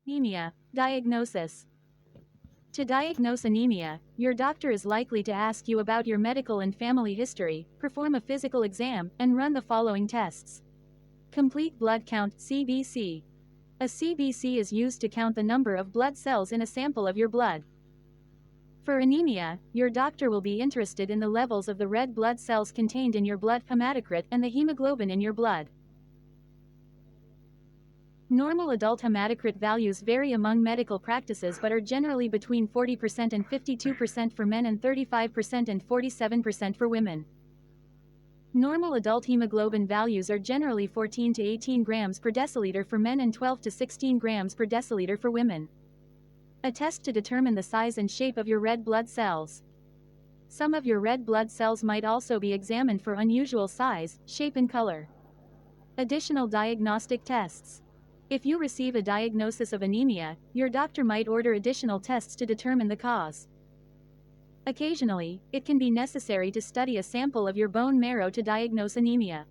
Anemia. Diagnosis. To diagnose anemia, your doctor is likely to ask you about your medical and family history, perform a physical exam, and run the following tests. Complete blood count (CBC). A CBC is used to count the number of blood cells in a sample of your blood. For anemia, your doctor will be interested in the levels of the red blood cells contained in your blood hematocrit and the hemoglobin in your blood. Normal adult hematocrit values vary among medical practices but are generally between 40% and 52% for men and 35% and 47% for women. Normal adult hemoglobin values are generally 14 to 18 grams per deciliter for men and 12 to 16 grams per deciliter for women. A test to determine the size and shape of your red blood cells. Some of your red blood cells might also be examined for unusual size, shape and color. Additional diagnostic tests. If you receive a diagnosis of anemia, your doctor might order additional tests to determine the cause. Occasionally, it can be necessary to study a sample of your bone marrow to diagnose anemia.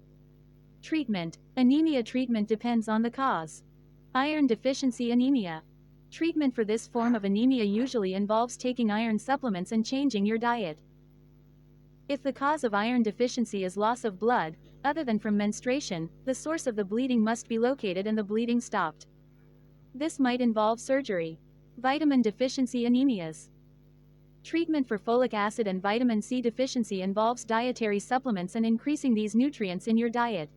Treatment. Anemia treatment depends on the cause. Iron deficiency anemia. Treatment for this form of anemia usually involves taking iron supplements and changing your diet. If the cause of iron deficiency is loss of blood, other than from menstruation, the source of the bleeding must be located and the bleeding stopped. This might involve surgery. Vitamin deficiency anemias. Treatment for folic acid and vitamin C deficiency involves dietary supplements and increasing these nutrients in your diet.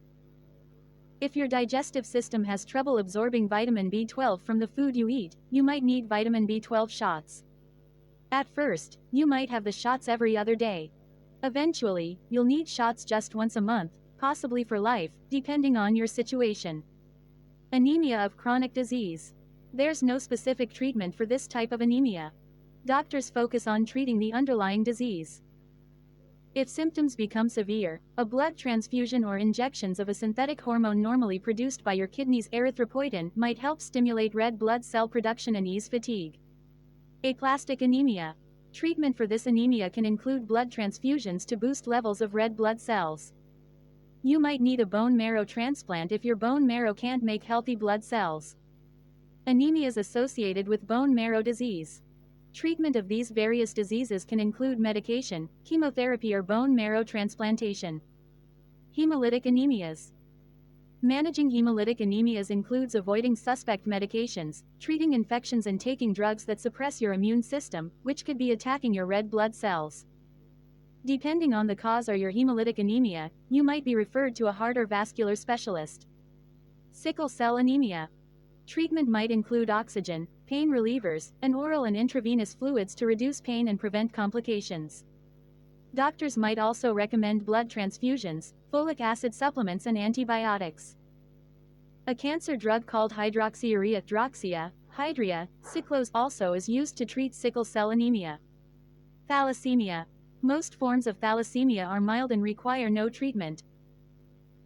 If your digestive system has trouble absorbing vitamin B12 from the food you eat, you might need vitamin B12 shots. At first, you might have the shots every other day. Eventually, you'll need shots just once a month, possibly for life, depending on your situation. Anemia of chronic disease. There's no specific treatment for this type of anemia. Doctors focus on treating the underlying disease. If symptoms become severe, a blood transfusion or injections of a synthetic hormone normally produced by your kidney's erythropoietin might help stimulate red blood cell production and ease fatigue. Aplastic anemia. Treatment for this anemia can include blood transfusions to boost levels of red blood cells. You might need a bone marrow transplant if your bone marrow can't make healthy blood cells. Anemias associated with bone marrow disease. Treatment of these various diseases can include medication, chemotherapy or bone marrow transplantation. Hemolytic anemias. Managing hemolytic anemias includes avoiding suspect medications, treating infections and taking drugs that suppress your immune system, which could be attacking your red blood cells. Depending on the cause or your hemolytic anemia, you might be referred to a heart or vascular specialist. Sickle cell anemia. Treatment might include oxygen, pain relievers, and oral and intravenous fluids to reduce pain and prevent complications. Doctors might also recommend blood transfusions, folic acid supplements and antibiotics. A cancer drug called hydroxyurea Hydrea, cyclose also is used to treat sickle cell anemia. Thalassemia. Most forms of thalassemia are mild and require no treatment.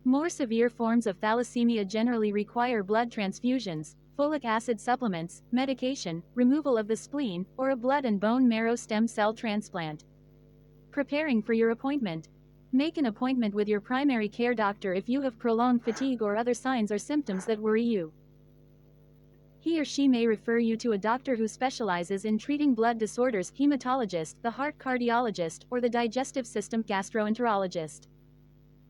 More severe forms of thalassemia generally require blood transfusions, folic acid supplements, medication, removal of the spleen, or a blood and bone marrow stem cell transplant. Preparing for your appointment. Make an appointment with your primary care doctor if you have prolonged fatigue or other signs or symptoms that worry you. He or she may refer you to a doctor who specializes in treating blood disorders, hematologist, the heart cardiologist, or the digestive system gastroenterologist.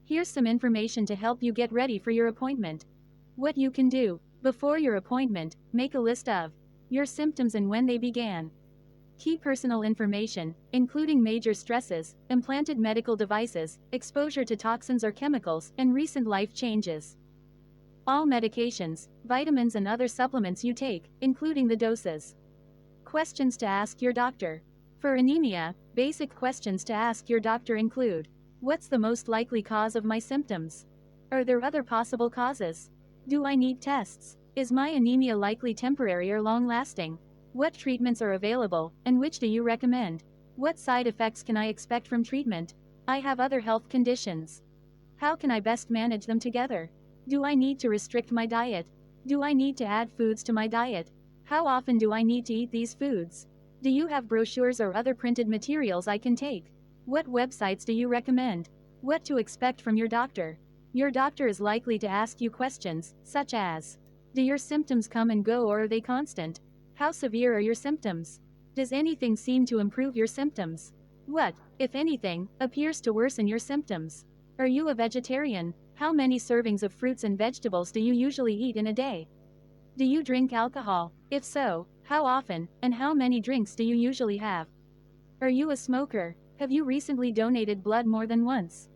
Here's some information to help you get ready for your appointment. What you can do. Before your appointment, make a list of your symptoms and when they began. Key personal information, including major stresses, implanted medical devices, exposure to toxins or chemicals, and recent life changes. All medications, vitamins and other supplements you take, including the doses. Questions to ask your doctor. For anemia, basic questions to ask your doctor include: what's the most likely cause of my symptoms? Are there other possible causes? Do I need tests? Is my anemia likely temporary or long-lasting? What treatments are available, and which do you recommend? What side effects can I expect from treatment? I have other health conditions. How can I best manage them together? Do I need to restrict my diet? Do I need to add foods to my diet? How often do I need to eat these foods? Do you have brochures or other printed materials I can take? What websites do you recommend? What to expect from your doctor? Your doctor is likely to ask you questions, such as: Do your symptoms come and go or are they constant? How severe are your symptoms? Does anything seem to improve your symptoms? What, if anything, appears to worsen your symptoms? Are you a vegetarian? How many servings of fruits and vegetables do you usually eat in a day? Do you drink alcohol? If so, how often, and how many drinks do you usually have? Are you a smoker? Have you recently donated blood more than once?